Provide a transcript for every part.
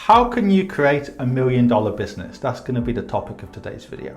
How can you create $1 million business? That's going to be the topic of today's video.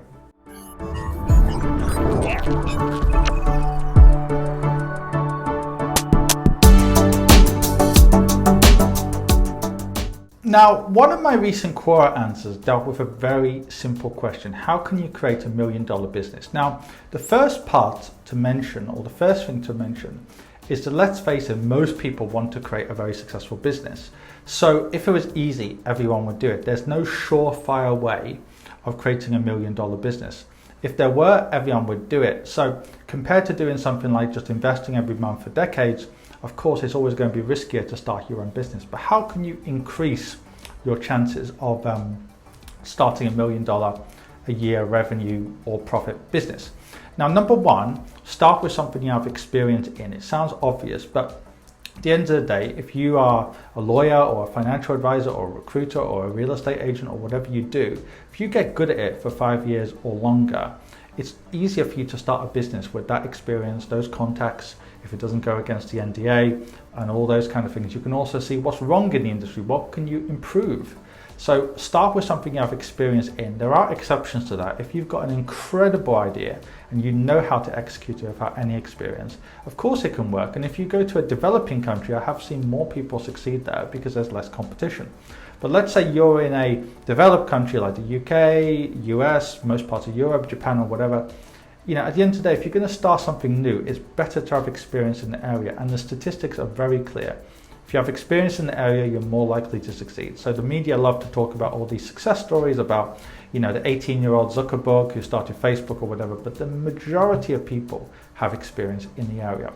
Now, one of my recent Quora answers dealt with a very simple question. How can you create $1 million business? Now, the first part to mention, or the first thing to mention, is that, let's face it, most people want to create a very successful business. So if it was easy, everyone would do it. There's no surefire way of creating $1 million business. If there were, everyone would do it. So compared to doing something like just investing every month for decades, of course, it's always going to be riskier to start your own business. But how can you increase your chances of starting $1 million a year revenue or profit business? Now, number one, start with something you have experience in. It sounds obvious, but at the end of the day, if you are a lawyer or a financial advisor or a recruiter or a real estate agent or whatever you do, if you get good at it for 5 years or longer, it's easier for you to start a business with that experience, those contacts, if it doesn't go against the NDA and all those kind of things. You can also see what's wrong in the industry, what can you improve. So start with something you have experience in. There are exceptions to that. If you've got an incredible idea and you know how to execute it without any experience, of course it can work. And if you go to a developing country, I have seen more people succeed there because there's less competition. But let's say you're in a developed country like the UK, US, most parts of Europe, Japan or whatever. You know, at the end of the day, if you're going to start something new, it's better to have experience in the area. And the statistics are very clear. If you have experience in the area, you're more likely to succeed. So the media love to talk about all these success stories about, you know, the 18-year-old Zuckerberg who started Facebook or whatever, but the majority of people have experience in the area.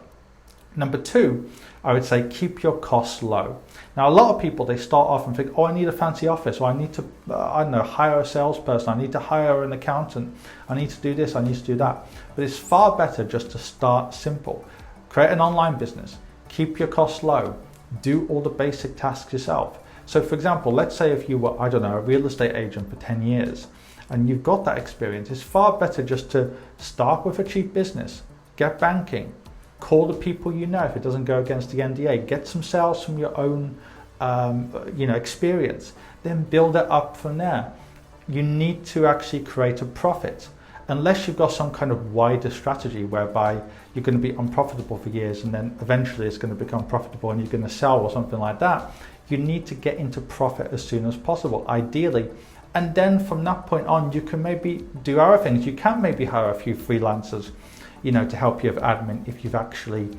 Number two, I would say keep your costs low. Now, a lot of people, they start off and think, oh, I need a fancy office, or I need to, I don't know, hire a salesperson, I need to hire an accountant, I need to do this, I need to do that. But it's far better just to start simple. Create an online business, keep your costs low, do all the basic tasks yourself. So for example, let's say if you were, I don't know, a real estate agent for 10 years and you've got that experience, it's far better just to start with a cheap business, get banking, call the people you know if it doesn't go against the NDA, get some sales from your own experience, then build it up from there. You need to actually create a profit. Unless you've got some kind of wider strategy whereby you're going to be unprofitable for years and then eventually it's going to become profitable and you're going to sell or something like that, you need to get into profit as soon as possible, ideally. And then from that point on, you can maybe do other things. You can maybe hire a few freelancers, you know, to help you with admin if you've actually,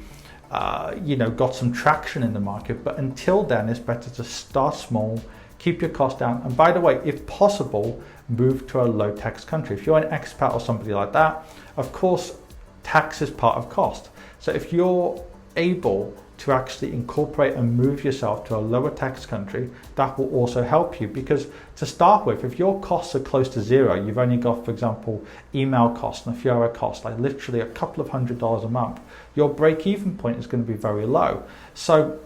got some traction in the market. But until then, it's better to start small, keep your costs down. And by the way, if possible, move to a low tax country. If you're an expat or somebody like that, of course, tax is part of cost. So if you're able to actually incorporate and move yourself to a lower tax country, that will also help you, because to start with, if your costs are close to zero, you've only got, for example, email costs and a few other costs, like literally a couple of $100s a month, your break-even point is going to be very low. So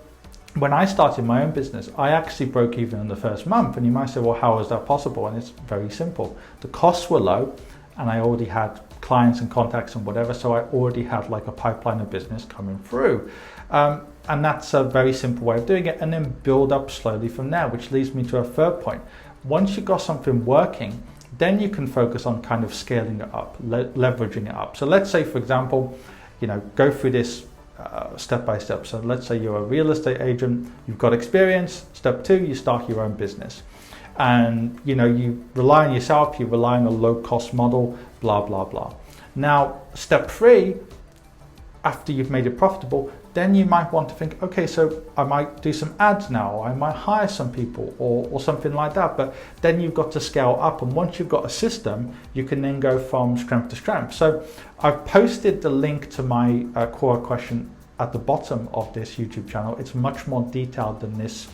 when I started my own business, I actually broke even in the first month. And you might say, well, how is that possible? And it's very simple. The costs were low and I already had clients and contacts and whatever. So I already had like a pipeline of business coming through. And that's a very simple way of doing it. And then build up slowly from there, which leads me to a third point. Once you've got something working, then you can focus on kind of scaling it up, leveraging it up. So let's say, for example, go through this step by step. So let's say you're a real estate agent, you've got experience. Step two, you start your own business. And you rely on yourself, you rely on a low cost model, blah, blah, blah. Now, step three, after you've made it profitable, then you might want to think, okay, so I might do some ads now, I might hire some people or something like that. But then you've got to scale up. And once you've got a system, you can then go from strength to strength. So I've posted the link to my Quora question at the bottom of this YouTube channel. It's much more detailed than this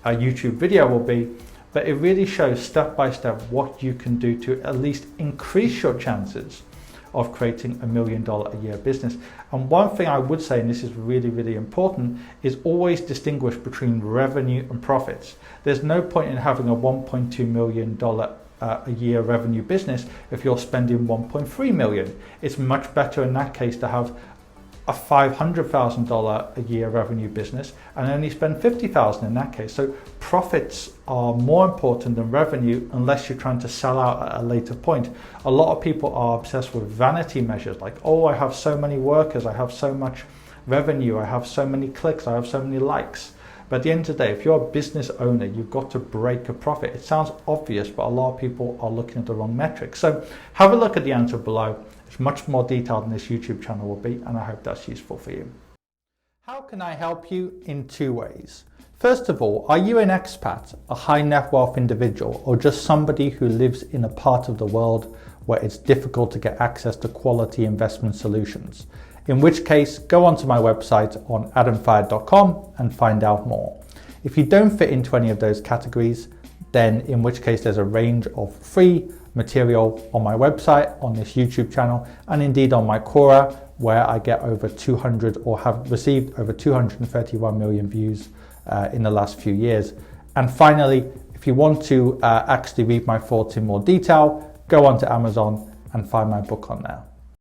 YouTube video will be, but it really shows step by step what you can do to at least increase your chances of creating $1 million a year business. And one thing I would say, and this is really, really important, is always distinguish between revenue and profits. There's no point in having a $1.2 million a year revenue business if you're spending 1.3 million. It's much better in that case to have a $500,000 a year revenue business and only spend $50,000 in that case. So profits are more important than revenue unless you're trying to sell out at a later point. A lot of people are obsessed with vanity measures like, oh, I have so many workers, I have so much revenue, I have so many clicks, I have so many likes. But at the end of the day, if you're a business owner, you've got to break a profit. It sounds obvious, but a lot of people are looking at the wrong metrics. So have a look at the answer below. It's much more detailed than this YouTube channel will be, and I hope that's useful for you. How can I help you? In two ways. First of all, are you an expat, a high net wealth individual, or just somebody who lives in a part of the world where it's difficult to get access to quality investment solutions? In which case, go onto my website on adamfayed.com and find out more. If you don't fit into any of those categories, then in which case there's a range of free material on my website, on this YouTube channel, and indeed on my Quora, where I get over 200 or have received over 231 million views in the last few years. And finally, if you want to actually read my thoughts in more detail, go onto Amazon and find my book on there.